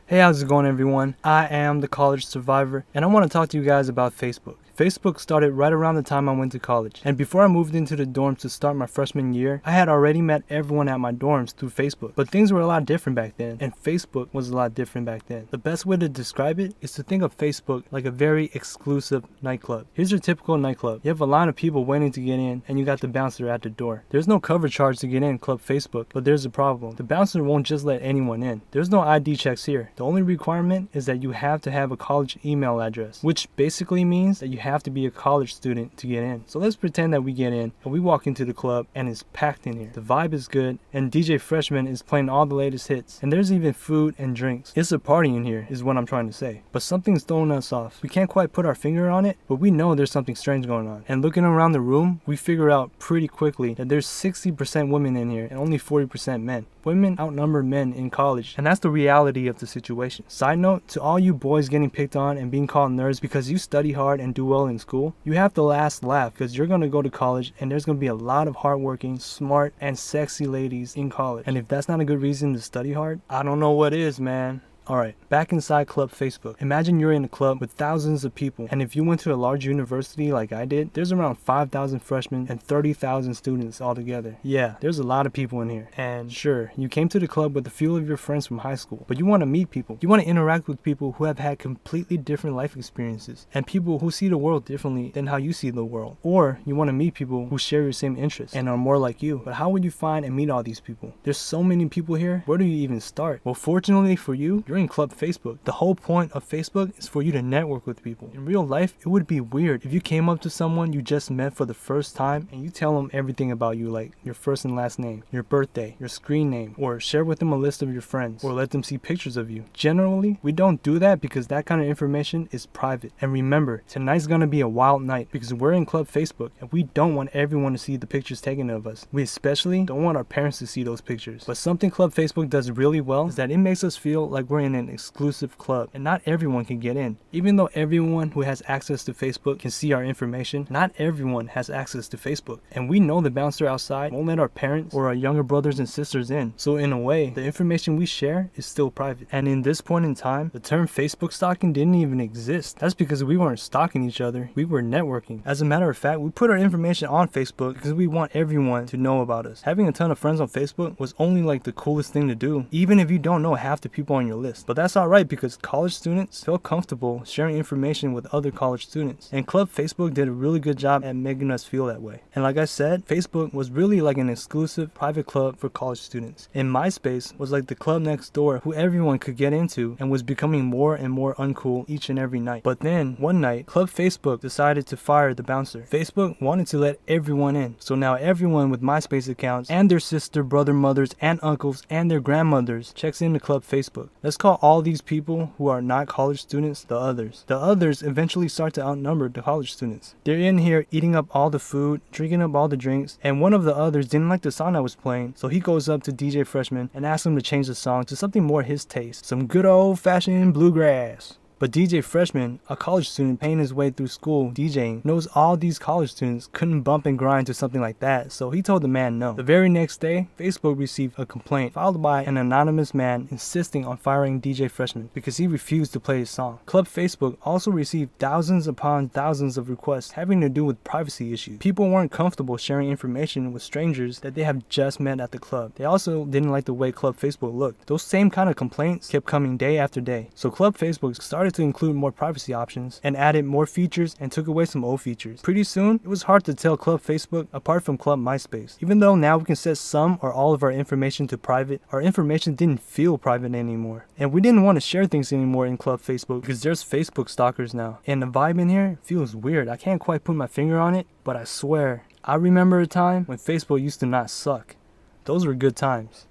Hey, how's it going, everyone? I am the college survivor, and I want to talk to you guys about Facebook. Facebook started right around the time I went to college, and before I moved into the dorms to start my freshman year, I had already met everyone at my dorms through Facebook. But things were a lot different back then, and Facebook was a lot different back then. The best way to describe it is to think of Facebook like a very exclusive nightclub. Here's your typical nightclub. You have a line of people waiting to get in, and you got the bouncer at the door. There's no cover charge to get in Club Facebook, but there's a problem. The bouncer won't just let anyone in. There's no ID checks here. The only requirement is that you have to have a college email address, which basically means that you have to be a college student to get in. So let's pretend that we get in and we walk into the club and it's packed in here. The vibe is good and DJ Freshman is playing all the latest hits, and there's even food and drinks. It's a party in here is what I'm trying to say. But something's throwing us off. We can't quite put our finger on it, but we know there's something strange going on. And looking around the room, we figure out pretty quickly that there's 60% women in here and only 40% men. Women outnumber men in college, and that's the reality of the situation. Side note, to all you boys getting picked on and being called nerds because you study hard and do well in school, you have the last laugh because you're going to go to college and there's going to be a lot of hardworking, smart, and sexy ladies in college. And if that's not a good reason to study hard, I don't know what is, man. Alright, back inside Club Facebook. Imagine you're in a club with thousands of people, and if you went to a large university like I did, there's around 5,000 freshmen and 30,000 students altogether. Yeah, there's a lot of people in here. And sure, you came to the club with a few of your friends from high school, but you want to meet people. You want to interact with people who have had completely different life experiences, and people who see the world differently than how you see the world. Or you want to meet people who share your same interests and are more like you. But how would you find and meet all these people? There's so many people here, where do you even start? Well, fortunately for you, you're in Club Facebook. The whole point of Facebook is for you to network with people. In real life, it would be weird if you came up to someone you just met for the first time and you tell them everything about you, like your first and last name, your birthday, your screen name, or share with them a list of your friends, or let them see pictures of you. Generally, we don't do that because that kind of information is private. And remember, tonight's gonna be a wild night because we're in Club Facebook and we don't want everyone to see the pictures taken of us. We especially don't want our parents to see those pictures. But something Club Facebook does really well is that it makes us feel like we're in an exclusive club, and not everyone can get in. Even though everyone who has access to Facebook can see our information, not everyone has access to Facebook. And we know the bouncer outside won't let our parents or our younger brothers and sisters in. So in a way, the information we share is still private. And in this point in time, the term Facebook stalking didn't even exist. That's because we weren't stalking each other, we were networking. As a matter of fact, we put our information on Facebook because we want everyone to know about us. Having a ton of friends on Facebook was only like the coolest thing to do, even if you don't know half the people on your list. But that's alright because college students feel comfortable sharing information with other college students, and Club Facebook did a really good job at making us feel that way. And like I said, Facebook was really like an exclusive private club for college students, and MySpace was like the club next door who everyone could get into and was becoming more and more uncool each and every night. But then one night, Club Facebook decided to fire the bouncer. Facebook wanted to let everyone in, so now everyone with MySpace accounts and their sister, brother, mothers, and uncles and their grandmothers checks into Club Facebook. Let's call all these people who are not college students the others. The others eventually start to outnumber the college students. They're in here eating up all the food, drinking up all the drinks, and one of the others didn't like the song I was playing, so he goes up to DJ Freshman and asks him to change the song to something more his taste, some good old-fashioned bluegrass. But DJ Freshman, a college student paying his way through school DJing, knows all these college students couldn't bump and grind to something like that, so he told the man no. The very next day, Facebook received a complaint filed by an anonymous man insisting on firing DJ Freshman because he refused to play his song. Club Facebook also received thousands upon thousands of requests having to do with privacy issues. People weren't comfortable sharing information with strangers that they have just met at the club. They also didn't like the way Club Facebook looked. Those same kind of complaints kept coming day after day, so Club Facebook started to include more privacy options and added more features and took away some old features. Pretty soon, it was hard to tell Club Facebook apart from Club MySpace. Even though now we can set some or all of our information to private, our information didn't feel private anymore. And we didn't want to share things anymore in Club Facebook because there's Facebook stalkers now. And the vibe in here feels weird. I can't quite put my finger on it, but I swear, I remember a time when Facebook used to not suck. Those were good times.